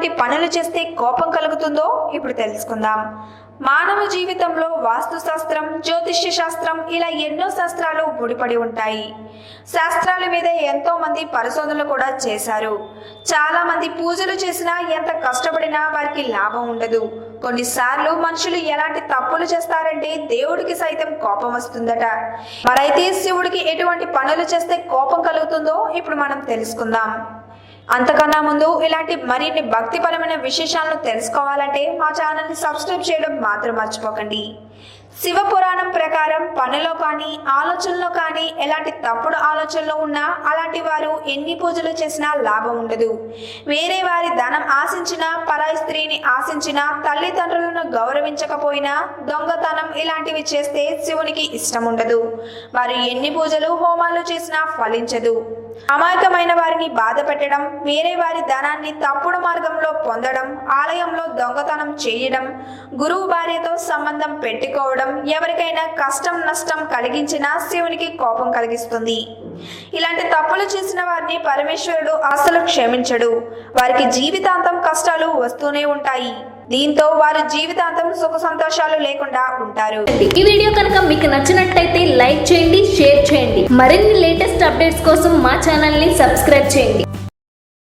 ఎటువంటి పనులు చేస్తే కోపం కలుగుతుందో ఇప్పుడు తెలుసుకుందాం. మానవ జీవితంలో వాస్తు శాస్త్రం, జ్యోతిష్య శాస్త్రం ఇలా ఎన్నో శాస్త్రాలు ముడిపడి ఉంటాయి. శాస్త్రాల మీద ఎంతో మంది పరిశోధనలు కూడా చేశారు. చాలా మంది పూజలు చేసినా ఎంత కష్టపడినా వారికి లాభం ఉండదు. కొన్నిసార్లు మనుషులు ఎలాంటి తప్పులు చేస్తారంటే దేవుడికి సైతం కోపం వస్తుందట. మరైతే శివుడికి ఎటువంటి పనులు చేస్తే కోపం కలుగుతుందో ఇప్పుడు మనం తెలుసుకుందాం. అంతకన్నా ముందు ఇలాంటి మరిన్ని భక్తిపరమైన విశేషాలను తెలుసుకోవాలంటే మా ఛానల్ని సబ్స్క్రైబ్ చేయడం మాత్రం మర్చిపోకండి. శివ పురాణం ప్రకారం పనిలో కానీ ఆలోచనలో కానీ ఎలాంటి తప్పుడు ఆలోచనలు ఉన్నా అలాంటి వారు ఎన్ని పూజలు చేసినా లాభం ఉండదు. వేరే వారి ధనం ఆశించినా, పరాయి స్త్రీని ఆశించినా, తల్లిదండ్రులను గౌరవించకపోయినా, దొంగతనం ఇలాంటివి చేస్తే శివునికి ఇష్టం ఉండదు. వారు ఎన్ని పూజలు హోమాలు చేసినా ఫలించదు. అమాయకమైన వారిని బాధ పెట్టడం, వేరే వారి ధనాన్ని తప్పుడు మార్గంలో పొందడం, ఆలయంలో దొంగతనం చేయడం, గురువు భార్యతో సంబంధం పెట్టుకోవడం, ఎవరికైనా కష్టం నష్టం కలిగించినా శివునికి కోపం కలిగిస్తుంది. ఇలాంటి తప్పులు చేసిన వారిని పరమేశ్వరుడు అసలు క్షమించడు. వారికి జీవితాంతం కష్టాలు వస్తూనే ఉంటాయి. దీంతో వారు జీవితాంతం సుఖ సంతోషాలు లేకుండా ఉంటారు. ఈ వీడియో కనుక మీకు నచ్చినట్టయితే లైక్ చేయండి, షేర్ చేయండి. మరిన్ని లేటెస్ట్ అప్డేట్స్ కోసం మా ఛానల్ ని సబ్స్క్రైబ్ చేయండి.